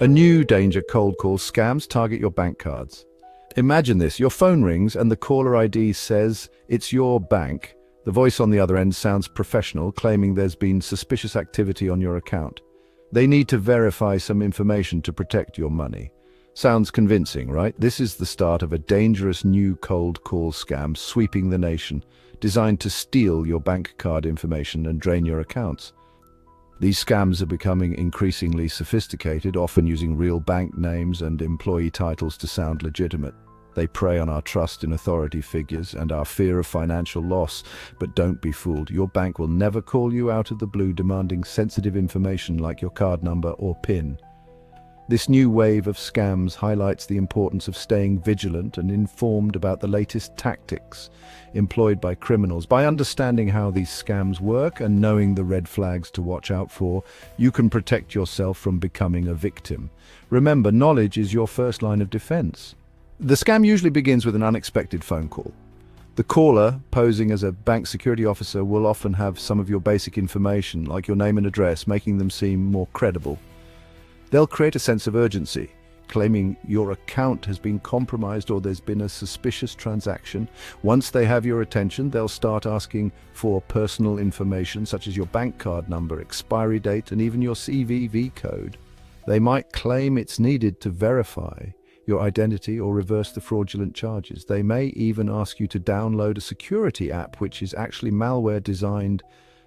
A new danger: cold call scams target your bank cards. Imagine this: your phone rings and the caller ID says it's your bank. The voice on the other end sounds professional, claiming there's been suspicious activity on your account. They need to verify some information to protect your money. Sounds convincing, right? This is the start of a dangerous new cold call scam sweeping the nation, designed to steal your bank card information and drain your accounts. These scams are becoming increasingly sophisticated, often using real bank names and employee titles to sound legitimate. They prey on our trust in authority figures and our fear of financial loss. But don't be fooled. Your bank will never call you out of the blue demanding sensitive information like your card number or PIN. This new wave of scams highlights the importance of staying vigilant and informed about the latest tactics employed by criminals. By understanding how these scams work and knowing the red flags to watch out for, you can protect yourself from becoming a victim. Remember, knowledge is your first line of defense. The scam usually begins with an unexpected phone call. The caller, posing as a bank security officer, will often have some of your basic information, like your name and address, making them seem more credible. They'll create a sense of urgency, claiming your account has been compromised or there's been a suspicious transaction. Once they have your attention, they'll start asking for personal information such as your bank card number, expiry date, and even your CVV code. They might claim it's needed to verify your identity or reverse the fraudulent charges. They may even ask you to download a security app, which is actually malware designed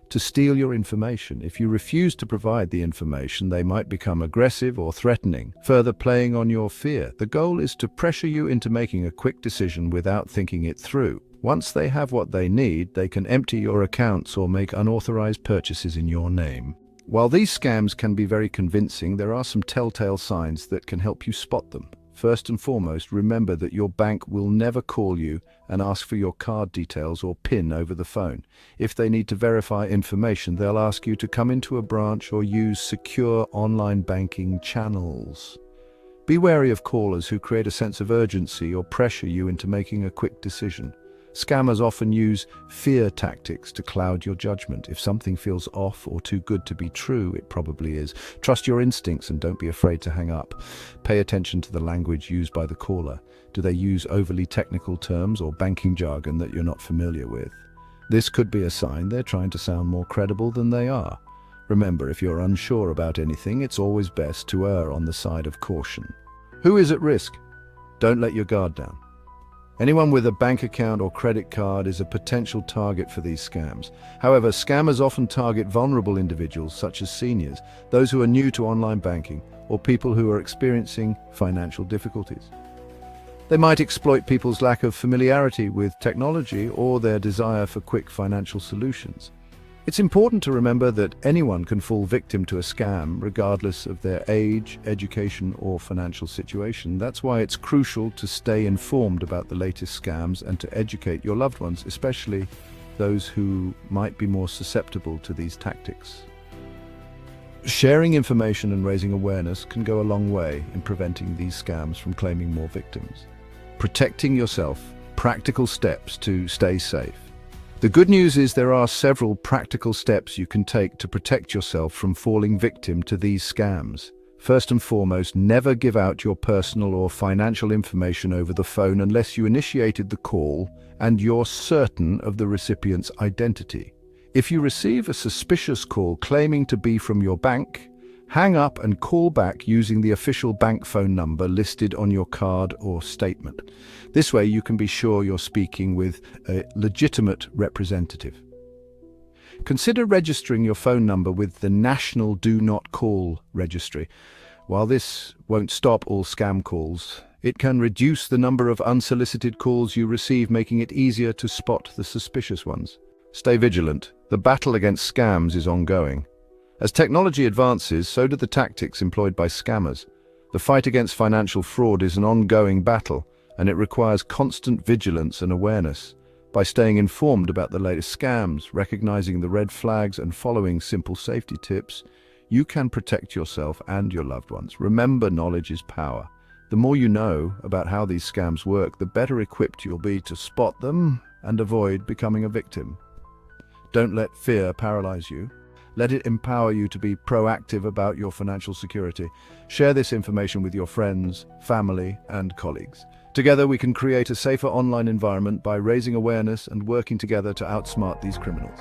to steal your information. If you refuse to provide the information, they might become aggressive or threatening, further playing on your fear. The goal is to pressure you into making a quick decision without thinking it through. Once they have what they need, they can empty your accounts or make unauthorized purchases in your name. While these scams can be very convincing, there are some telltale signs that can help you spot them. First and foremost, remember that your bank will never call you and ask for your card details or PIN over the phone. If they need to verify information, they'll ask you to come into a branch or use secure online banking channels. Be wary of callers who create a sense of urgency or pressure you into making a quick decision. Scammers often use fear tactics to cloud your judgment. If something feels off or too good to be true, it probably is. Trust your instincts and don't be afraid to hang up. Pay attention to the language used by the caller. Do they use overly technical terms or banking jargon that you're not familiar with? This could be a sign they're trying to sound more credible than they are. Remember, if you're unsure about anything, it's always best to err on the side of caution. Who is at risk? Don't let your guard down. Anyone with a bank account or credit card is a potential target for these scams. However, scammers often target vulnerable individuals such as seniors, those who are new to online banking, or people who are experiencing financial difficulties. They might exploit people's lack of familiarity with technology or their desire for quick financial solutions. It's important to remember that anyone can fall victim to a scam, regardless of their age, education, or financial situation. That's why it's crucial to stay informed about the latest scams and to educate your loved ones, especially those who might be more susceptible to these tactics. Sharing information and raising awareness can go a long way in preventing these scams from claiming more victims. Protecting yourself, practical steps to stay safe. The good news is there are several practical steps you can take to protect yourself from falling victim to these scams. First and foremost, never give out your personal or financial information over the phone unless you initiated the call and you're certain of the recipient's identity. If you receive a suspicious call claiming to be from your bank, hang up and call back using the official bank phone number listed on your card or statement. This way you can be sure you're speaking with a legitimate representative. Consider registering your phone number with the National Do Not Call Registry. While this won't stop all scam calls, it can reduce the number of unsolicited calls you receive, making it easier to spot the suspicious ones. Stay vigilant. The battle against scams is ongoing. As technology advances, so do the tactics employed by scammers. The fight against financial fraud is an ongoing battle, and it requires constant vigilance and awareness. By staying informed about the latest scams, recognizing the red flags, and following simple safety tips, you can protect yourself and your loved ones. Remember, knowledge is power. The more you know about how these scams work, the better equipped you'll be to spot them and avoid becoming a victim. Don't let fear paralyze you. Let it empower you to be proactive about your financial security. Share this information with your friends, family, and colleagues. Together, we can create a safer online environment by raising awareness and working together to outsmart these criminals.